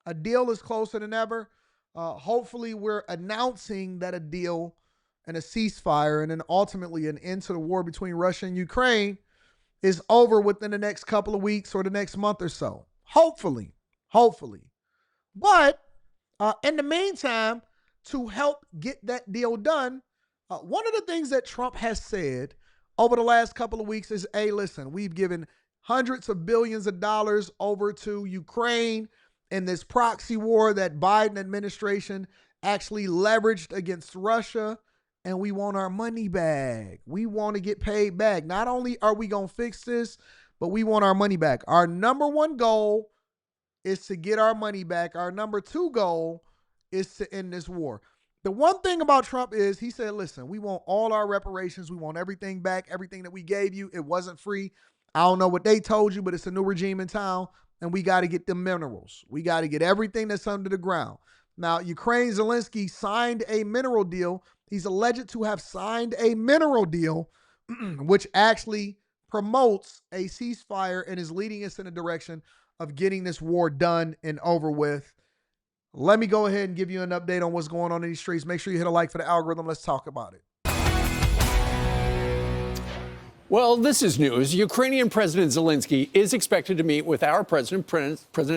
A deal is closer than ever. Hopefully, we're announcing that a deal and a ceasefire and then ultimately an end to the war between Russia and Ukraine is over within the next couple of weeks or the next month or so. Hopefully. Hopefully. But in the meantime, to help get that deal done, one of the things that Trump has said over the last couple of weeks is, hey, listen, we've given hundreds of billions of dollars over to Ukraine in this proxy war that Biden administration actually leveraged against Russia, and we want our money back. We want to get paid back. Not only are we going to fix this, but we want our money back. Our number one goal is to get our money back. Our number two goal is to end this war. The one thing about Trump is he said, listen, we want all our reparations. We want everything back, everything that we gave you. It wasn't free. I don't know what they told you, but it's a new regime in town, and we got to get the minerals. We got to get everything that's under the ground. Now, Ukraine, Zelenskyy signed a mineral deal. He's alleged to have signed a mineral deal, which actually promotes a ceasefire and is leading us in a direction of getting this war done and over with. Let me go ahead and give you an update on what's going on in these streets. Make sure you hit a like for the algorithm. Let's talk about it. Well, this is news. Ukrainian President Zelenskyy is expected to meet with our President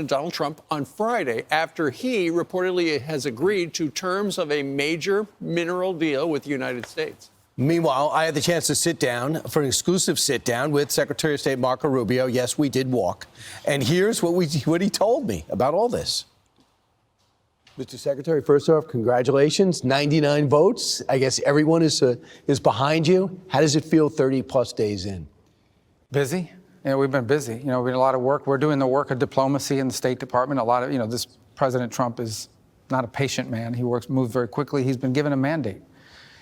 Donald Trump, on Friday after he reportedly has agreed to terms of a major mineral deal with the United States. Meanwhile, I had the chance to sit down for an exclusive sit down with Secretary of State Marco Rubio. Yes, we did walk. And here's what he told me about all this. Mr. Secretary, first off, congratulations. 99 votes. I guess everyone is behind you. How does it feel 30 plus days in? Busy. We've been busy. We've been a lot of work. We're doing the work of diplomacy in the State Department. A lot of, this President Trump is not a patient man. He moves very quickly. He's been given a mandate,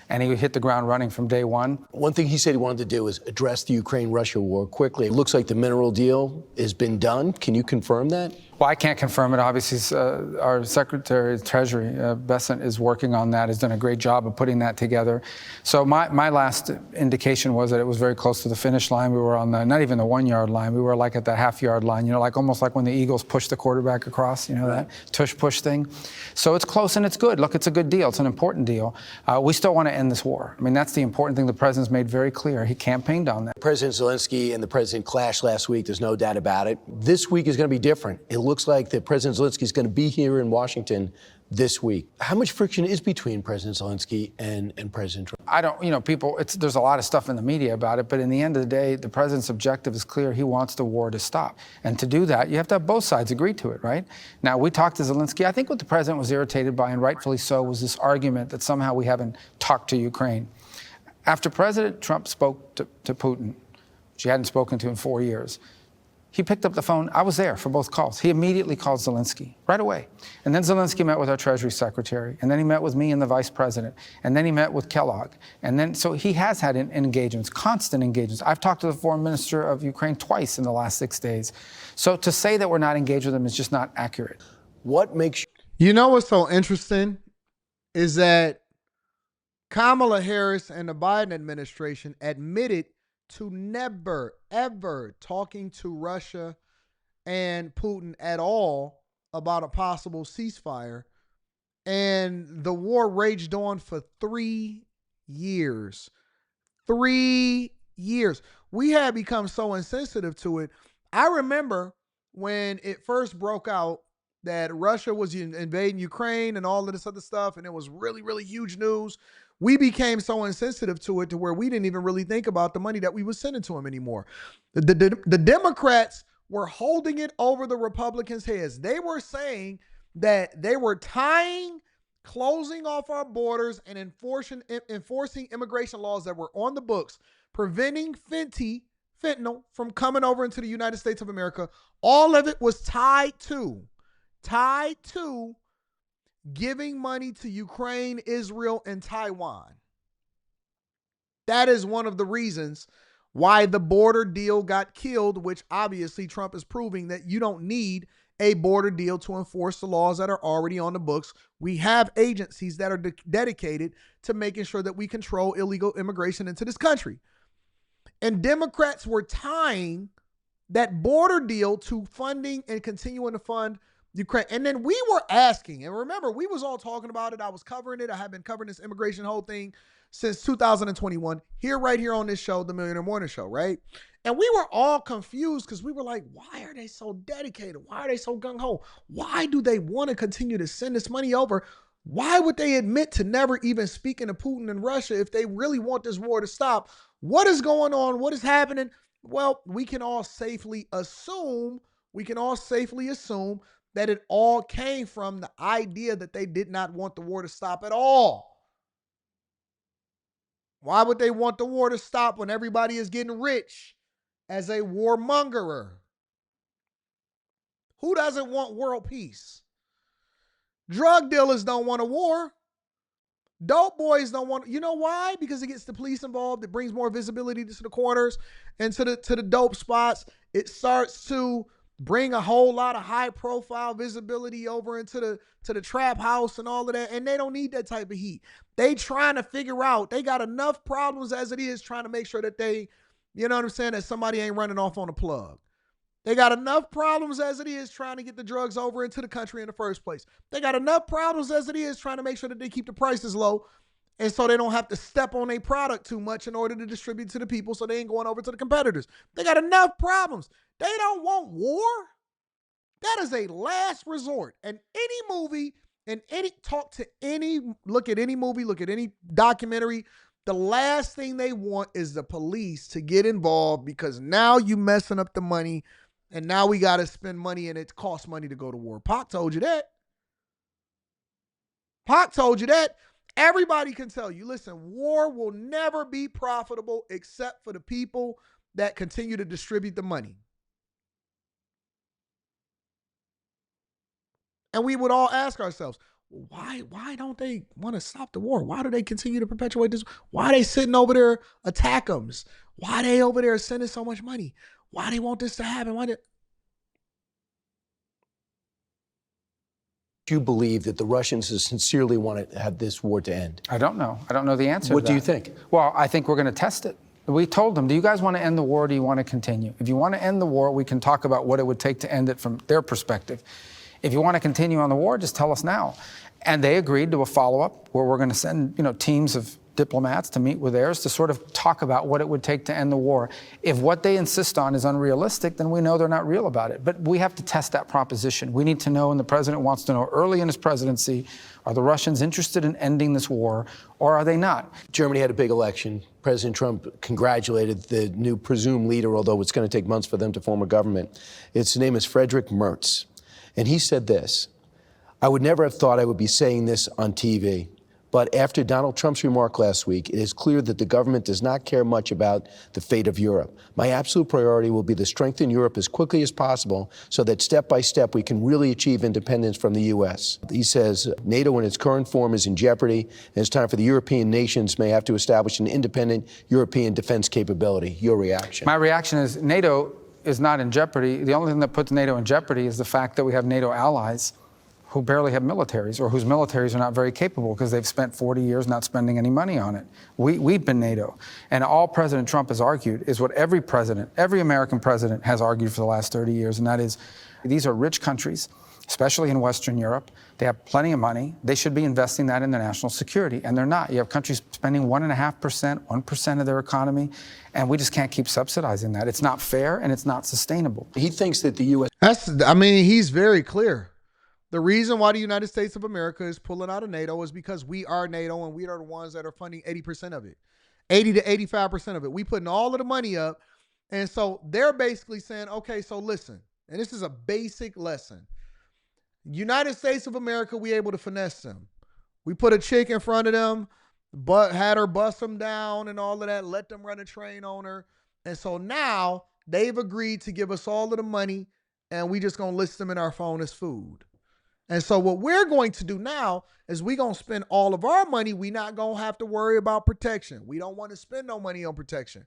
and he hit the ground running from day one. One thing he said he wanted to do is address the Ukraine-Russia war quickly. It looks like the mineral deal has been done. Can you confirm that? Well, I can't confirm it. Obviously, our Secretary of Treasury, Bessent, is working on that, has done a great job of putting that together. So my last indication was that it was very close to the finish line. We were on not even the 1 yard line. We were like at the half-yard line, almost like when the Eagles push the quarterback across, that tush-push thing. So it's close and it's good. Look, it's a good deal. It's an important deal. We still want to end this war. I mean, that's the important thing the president's made very clear. He campaigned on that. President Zelenskyy and the president clashed last week. There's no doubt about it. This week is going to be different. It looks like that President Zelenskyy is going to be here in Washington this week. How much friction is between President Zelenskyy and President Trump? I don't, there's a lot of stuff in the media about it, but in the end of the day, the president's objective is clear. He wants the war to stop. And to do that, you have to have both sides agree to it, right? Now, we talked to Zelenskyy. I think what the president was irritated by, and rightfully so, was this argument that somehow we haven't talked to Ukraine. After President Trump spoke to Putin, which he hadn't spoken to in 4 years, he picked up the phone. I was there for both calls. He immediately called Zelenskyy right away. And then Zelenskyy met with our Treasury Secretary. And then he met with me and the Vice President. And then he met with Kellogg. And then, so he has had engagements, constant engagements. I've talked to the Foreign Minister of Ukraine twice in the last 6 days. So to say that we're not engaged with him is just not accurate. What makes you know what's so interesting is that Kamala Harris and the Biden administration admitted to never, ever talking to Russia and Putin at all about a possible ceasefire. And the war raged on for 3 years. 3 years. We had become so insensitive to it. I remember when it first broke out that Russia was invading Ukraine and all of this other stuff, and it was really, really huge news. We became so insensitive to it to where we didn't even really think about the money that we were sending to them anymore. The Democrats were holding it over the Republicans' heads. They were saying that they were closing off our borders and enforcing immigration laws that were on the books, preventing fentanyl from coming over into the United States of America. All of it was tied to giving money to Ukraine, Israel, and Taiwan. That is one of the reasons why the border deal got killed, which obviously Trump is proving that you don't need a border deal to enforce the laws that are already on the books. We have agencies that are dedicated to making sure that we control illegal immigration into this country. And Democrats were tying that border deal to funding and continuing to fund Ukraine. And then we were asking, and remember, we was all talking about it. I was covering it. I have been covering this immigration whole thing since 2021 here, right here on this show, the Millionaire Morning Show, right? And we were all confused because we were like, why are they so dedicated? Why are they so gung-ho? Why do they want to continue to send this money over? Why would they admit to never even speaking to Putin and Russia if they really want this war to stop? What is going on? What is happening? Well, we can all safely assume that it all came from the idea that they did not want the war to stop at all. Why would they want the war to stop when everybody is getting rich as a warmongerer? Who doesn't want world peace? Drug dealers don't want a war. Dope boys don't want, you know why? Because it gets the police involved. It brings more visibility to the corners and to the dope spots. It starts to bring a whole lot of high profile visibility over into the trap house and all of that. And they don't need that type of heat. They trying to figure out, they got enough problems as it is trying to make sure that they, you know what I'm saying, that somebody ain't running off on a plug. They got enough problems as it is trying to get the drugs over into the country in the first place. They got enough problems as it is trying to make sure that they keep the prices low and so they don't have to step on a product too much in order to distribute to the people so they ain't going over to the competitors. They got enough problems. They don't want war. That is a last resort. And any movie and look at any movie, look at any documentary, the last thing they want is the police to get involved because now you messing up the money. And now we got to spend money and it costs money to go to war. Pac told you that. Pac told you that. Everybody can tell you, listen, war will never be profitable except for the people that continue to distribute the money. And we would all ask ourselves, why don't they want to stop the war? Why do they continue to perpetuate this? Why are they sitting over there attackums? Why are they over there sending so much money? Why they want this to happen? Do you believe that the Russians sincerely want to have this war to end? I don't know. I don't know the answer. What do you think? Well, I think we're going to test it. We told them, do you guys want to end the war or do you want to continue? If you want to end the war, we can talk about what it would take to end it from their perspective. If you want to continue on the war, just tell us now. And they agreed to a follow-up where we're going to send, teams of diplomats to meet with theirs to sort of talk about what it would take to end the war. If what they insist on is unrealistic, then we know they're not real about it. But we have to test that proposition. We need to know, and the president wants to know early in his presidency, are the Russians interested in ending this war, or are they not? Germany had a big election. President Trump congratulated the new presumed leader, although it's going to take months for them to form a government. His name is Friedrich Merz. And he said this: I would never have thought I would be saying this on TV. But after Donald Trump's remark last week, it is clear that the government does not care much about the fate of Europe. My absolute priority will be to strengthen Europe as quickly as possible so that step by step we can really achieve independence from the U.S. He says NATO in its current form is in jeopardy, and it's time for the European nations may have to establish an independent European defense capability. Your reaction? My reaction is NATO is not in jeopardy. The only thing that puts NATO in jeopardy is the fact that we have NATO allies who barely have militaries or whose militaries are not very capable because they've spent 40 years not spending any money on it. We've been NATO. And all President Trump has argued is what every American president has argued for the last 30 years, and that is these are rich countries, especially in Western Europe. They have plenty of money. They should be investing that in their national security, and they're not. You have countries spending 1.5%, 1% of their economy, and we just can't keep subsidizing that. It's not fair, and it's not sustainable. He thinks that the U.S. He's very clear. The reason why the United States of America is pulling out of NATO is because we are NATO and we are the ones that are funding 80% of it, 80 to 85% of it. We putting all of the money up. And so they're basically saying, okay, so listen, and this is a basic lesson. United States of America, we able to finesse them. We put a chick in front of them, but had her bust them down and all of that, let them run a train on her. And so now they've agreed to give us all of the money and we just going to list them in our phone as food. And so what we're going to do now is we're going to spend all of our money. We're not going to have to worry about protection. We don't want to spend no money on protection.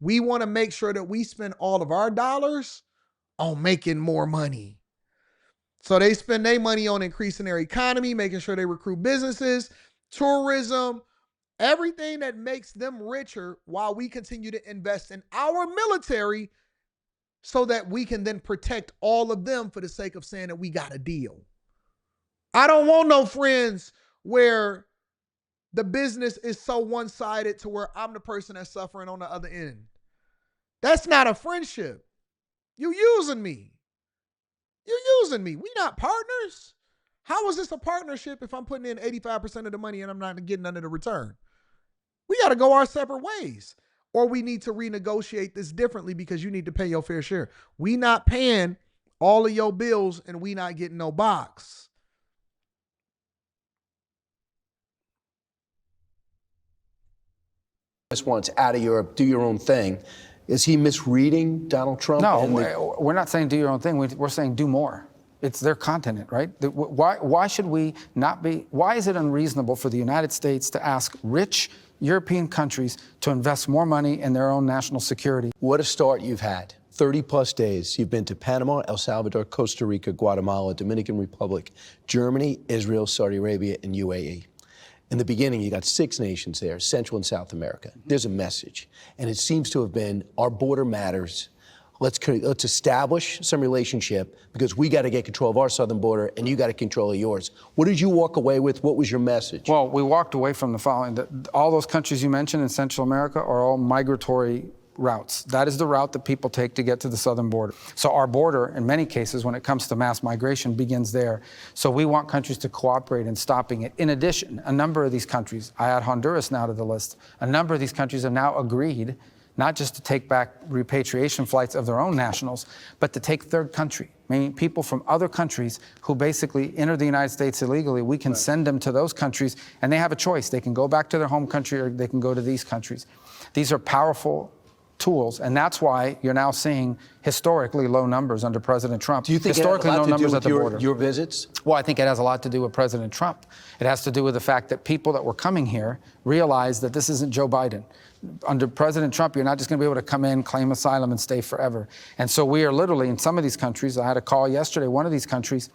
We want to make sure that we spend all of our dollars on making more money. So they spend their money on increasing their economy, making sure they recruit businesses, tourism, everything that makes them richer while we continue to invest in our military so that we can then protect all of them for the sake of saying that we got a deal. I don't want no friends where the business is so one-sided to where I'm the person that's suffering on the other end. That's not a friendship. You using me. You're using me. We not partners. How is this a partnership if I'm putting in 85% of the money and I'm not getting none of the return? We got to go our separate ways. Or we need to renegotiate this differently because you need to pay your fair share. We not paying all of your bills and we not getting no box. Just wants out of Europe, do your own thing. Is he misreading Donald Trump? No, we're not saying do your own thing. We're saying do more. It's their continent, right? Why should we not be? Why is it unreasonable for the United States to ask rich European countries to invest more money in their own national security? What a start you've had. 30 plus days. You've been to Panama, El Salvador, Costa Rica, Guatemala, Dominican Republic, Germany, Israel, Saudi Arabia, and UAE. In the beginning, you got 6 nations there, Central and South America. There's a message, and it seems to have been our border matters. Let's establish some relationship because we got to get control of our southern border and you got to control of yours. What did you walk away with? What was your message? Well, we walked away from the following. All those countries you mentioned in Central America are all migratory routes. That is the route that people take to get to the southern border. So our border, in many cases, when it comes to mass migration, begins there. So we want countries to cooperate in stopping it. In addition, a number of these countries, I add Honduras now to the list, a number of these countries have now agreed not just to take back repatriation flights of their own nationals, but to take third country, meaning people from other countries who basically enter the United States illegally. We can send them to those countries, and they have a choice. They can go back to their home country or they can go to these countries. These are powerful tools, and that's why you're now seeing historically low numbers under President Trump. Do you think historically it has a lot low to do numbers with at the border? your visits? Well, I think it has a lot to do with President Trump. It has to do with the fact that people that were coming here realized that this isn't Joe Biden. Under President Trump, you're not just going to be able to come in, claim asylum, and stay forever. And so we are literally, in some of these countries, I had a call yesterday, one of these countries,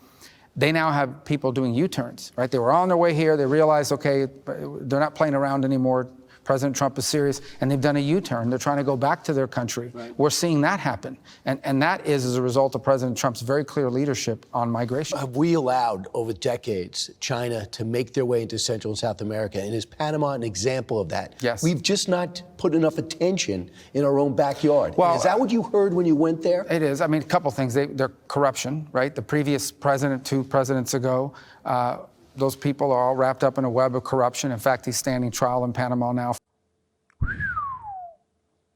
they now have people doing U-turns, right? They were on their way here, they realized, okay, they're not playing around anymore. President Trump is serious, and they've done a U-turn. They're trying to go back to their country. Right. We're seeing that happen. And that is as a result of President Trump's very clear leadership on migration. Have we allowed, over decades, China to make their way into Central and South America? And is Panama an example of that? Yes. We've just not put enough attention in our own backyard. Well, is that what you heard when you went there? It is. I mean, a couple things. They're corruption, right? The previous president, 2 presidents ago, those people are all wrapped up in a web of corruption. In fact, he's standing trial in Panama now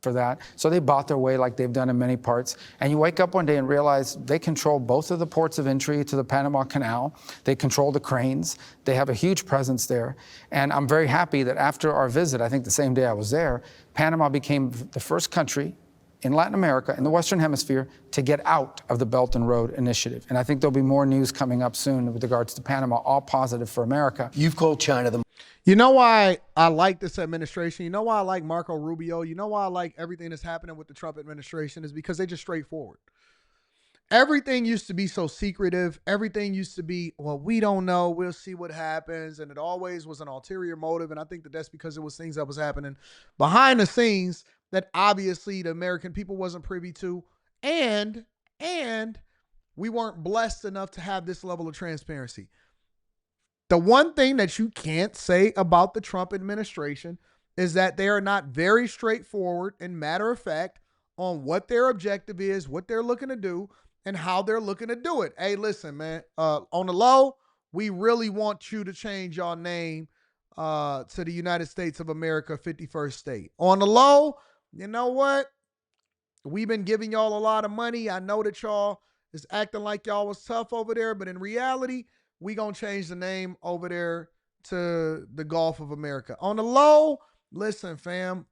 for that. So they bought their way like they've done in many parts. And you wake up one day and realize they control both of the ports of entry to the Panama Canal. They control the cranes. They have a huge presence there. And I'm very happy that after our visit, I think the same day I was there, Panama became the first country in Latin America, in the Western Hemisphere, to get out of the Belt and Road Initiative. And I think there'll be more news coming up soon with regards to Panama, all positive for America. You've called China the... You know why I like this administration? You know why I like Marco Rubio? You know why I like everything that's happening with the Trump administration is because they're just straightforward. Everything used to be so secretive. Everything used to be, well, we don't know. We'll see what happens. And it always was an ulterior motive. And I think that that's because it was things that was happening behind the scenes that obviously the American people wasn't privy to. And we weren't blessed enough to have this level of transparency. The one thing that you can't say about the Trump administration is that they are not very straightforward and matter of fact on what their objective is, what they're looking to do, and how they're looking to do it. Hey, listen, man, on the low, we really want you to change your name to the United States of America 51st state. On the low, you know what? We've been giving y'all a lot of money. I know that y'all is acting like y'all was tough over there, but in reality, we gonna change the name over there to the Gulf of America. On the low, listen, fam,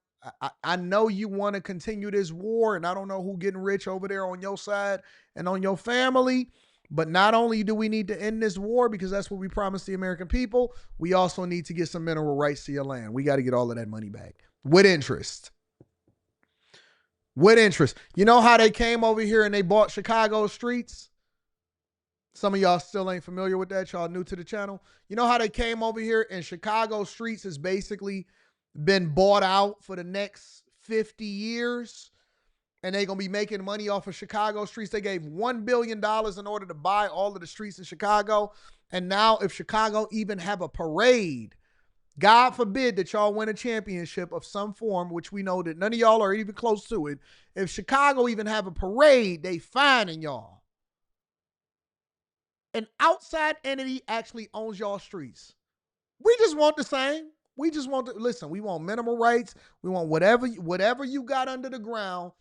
I know you want to continue this war, and I don't know who getting rich over there on your side and on your family, but not only do we need to end this war because that's what we promised the American people, we also need to get some mineral rights to your land. We got to get all of that money back with interest. With interest. You know how they came over here and they bought Chicago streets? Some of y'all still ain't familiar with that. Y'all new to the channel. You know how they came over here and Chicago streets has basically been bought out for the next 50 years? and they're going to be making money off of Chicago streets. They gave $1 billion in order to buy all of the streets in Chicago. And now if Chicago even have a parade, God forbid that y'all win a championship of some form, which we know that none of y'all are even close to it. If Chicago even have a parade, they fining y'all. An outside entity actually owns y'all streets. We just want the same. We just want to, listen, we want minimal rights. We want whatever you got under the ground.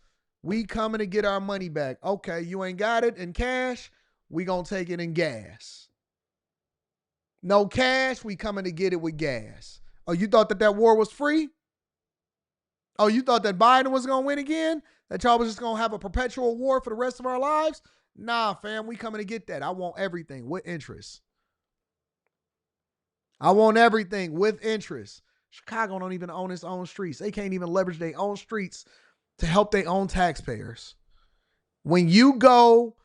We coming to get our money back. Okay, you ain't got it in cash. We gonna take it in gas. No cash, we coming to get it with gas. Oh, you thought that war was free? Oh, you thought that Biden was gonna win again? That y'all was just gonna have a perpetual war for the rest of our lives? Nah, fam, we coming to get that. I want everything with interest. I want everything with interest. Chicago don't even own its own streets. They can't even leverage their own streets to help their own taxpayers. When you go,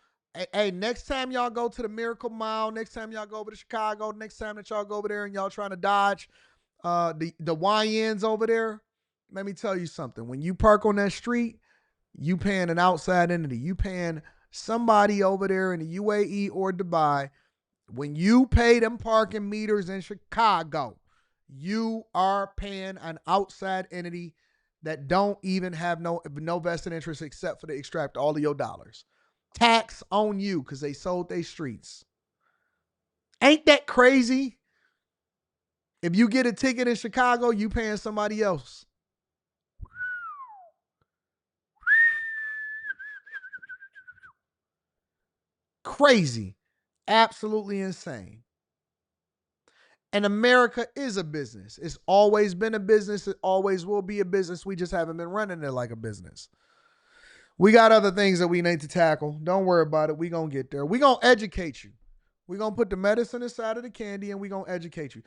hey, next time y'all go to the Miracle Mile, next time y'all go over to Chicago, next time that y'all go over there and y'all trying to dodge the YNs over there, let me tell you something. When you park on that street, you paying an outside entity. You paying somebody over there in the UAE or Dubai. When you pay them parking meters in Chicago, you are paying an outside entity that don't even have no vested interest except for to extract all of your dollars. Tax on you because they sold their streets. Ain't that crazy? If you get a ticket in Chicago, you paying somebody else. Crazy. Absolutely insane. And America is a business. It's always been a business. It always will be a business. We just haven't been running it like a business. We got other things that we need to tackle. Don't worry about it. We're going to get there. We're going to educate you. We're going to put the medicine inside of the candy and we're going to educate you.